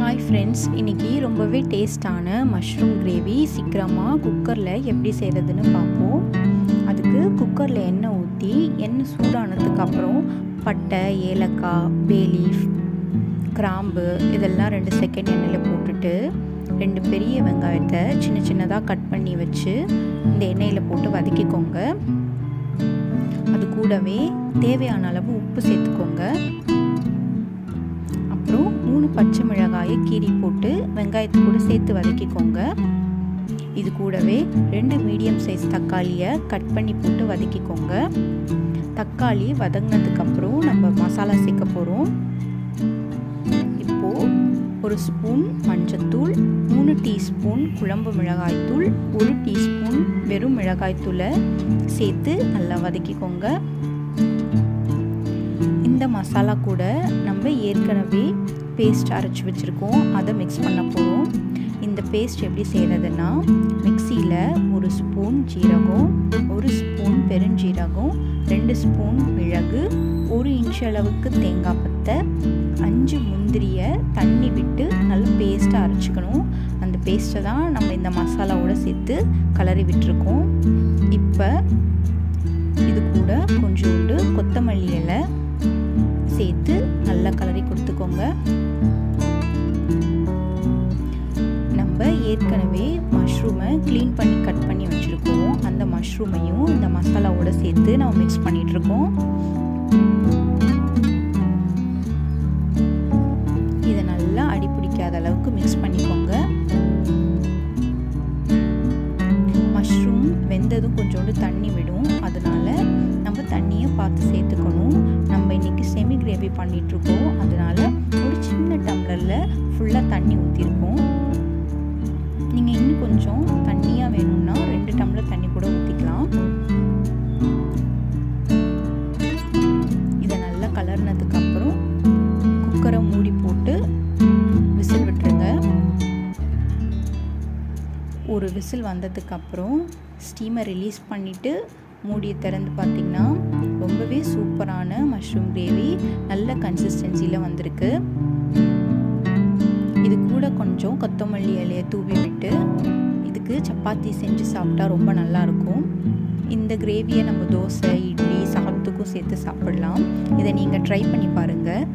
Hi friends, இன்றைக்கி ரொம்பவே டேஸ்டான மஷ்ரூம் கிரேவி சீக்கிரமாக குக்கரில் எப்படி செய்கிறதுன்னு பார்ப்போம். அதுக்கு குக்கரில் எண்ணெய் ஊற்றி எண்ணெய் சூடானதுக்கப்புறம் பட்டை, ஏலக்காய், பே லீஃப், கிராம்பு இதெல்லாம் 2 செகண்ட் எண்ணெயில் போட்டுட்டு 2 பெரிய வெங்காயத்தை சின்ன சின்னதாக கட் பண்ணி வச்சு இந்த எண்ணெயில் போட்டு வதக்கிக்கோங்க. அது கூடவே தேவையான அளவு உப்பு சேர்த்துக்கோங்க. அப்புறம் 3 பச்சை மிளகாயை கீறி போட்டு வெங்காயத்தை கூட சேர்த்து வதக்கிக்கோங்க. இது கூடவே 2 மீடியம் சைஸ் தக்காளியை கட் பண்ணி போட்டு வதக்கிக்கோங்க. தக்காளி வதங்கினதுக்கப்புறம் நம்ம மசாலா சேர்க்க போகிறோம். இப்போது 1 ஸ்பூன் மஞ்சத்தூள், 3 டீஸ்பூன் குழம்பு மிளகாய்த்தூள், 1 டீஸ்பூன் வெறும் மிளகாய்த்தூளை சேர்த்து நல்லா வதக்கிக்கோங்க. இந்த மசாலா கூட நம்ம ஏற்கனவே பேஸ்ட் அரைச்சி வச்சுருக்கோம், அதை மிக்ஸ் பண்ண போகிறோம். இந்த பேஸ்ட் எப்படி செய்கிறதுன்னா, மிக்சியில் 1 ஸ்பூன் ஜீரகம், 1 ஸ்பூன் பெருஞ்சீரகம், 2 ஸ்பூன் மிளகு, 1 இன்ச் அளவுக்கு தேங்காய் பத்தை, 5 முந்திரியை தண்ணி விட்டு நல்லா பேஸ்ட்டாக அரைச்சிக்கணும். அந்த பேஸ்ட்டை தான் நம்ம இந்த மசாலாவோட சேர்த்து கலரி விட்டுருக்கோம். இப்போ இது கூட கொஞ்சோண்டு கொத்தமல்லி இலை சேர்த்து நல்லா கலரி கொடுத்துக்கோங்க. நம்ம ஏற்கனவே மஷ்ரூமை க்ளீன் பண்ணி கட் பண்ணி வச்சுருக்கோம். அந்த மஷ்ரூமையும் இந்த மசாலாவோட சேர்த்து நம்ம மிக்ஸ் பண்ணிகிட்ருக்கோம். இதை நல்லா அடி பிடிக்காத அளவுக்கு மிக்ஸ் பண்ணிக்கோங்க. மஷ்ரூம் வெந்ததும் கொஞ்சோண்டு தண்ணி விடும், அதனால நம்ம தண்ணியை பார்த்து சேர்த்துக்கணும். நம்ம இன்றைக்கி செமி கிரேவி பண்ணிகிட்ருக்கோம், அதனால் ஒரு சின்ன டம்ளரில் ஃபுல்லாக தண்ணி ஊற்றிருக்கோம். நீங்கள் இன்னும் கொஞ்சம் தண்ணியாக வேணும்னா 2 டம்ளர் தண்ணி கூட ஊற்றிக்கலாம். இதை நல்லா கலர்னதுக்கப்புறம் குக்கரை மூடி போட்டு விசில் விட்டுருங்க. ஒரு விசில் வந்ததுக்கப்புறம் ஸ்டீமை ரிலீஸ் பண்ணிவிட்டு மூடியை திறந்து பார்த்திங்கன்னா ரொம்பவே சூப்பரான மஷ்ரூம் கிரேவி நல்ல கன்சிஸ்டன்சியில் வந்திருக்கு. இது கூட கொஞ்சம் கொத்தமல்லி இலையை தூவி விட்டு இதுக்கு சப்பாத்தி செஞ்சு சாப்பிட்டா ரொம்ப நல்லாயிருக்கும். இந்த கிரேவியை நம்ம தோசை, இட்லி, சாதத்துக்கும் சேர்த்து சாப்பிடலாம். இதை நீங்கள் ட்ரை பண்ணி பாருங்கள்.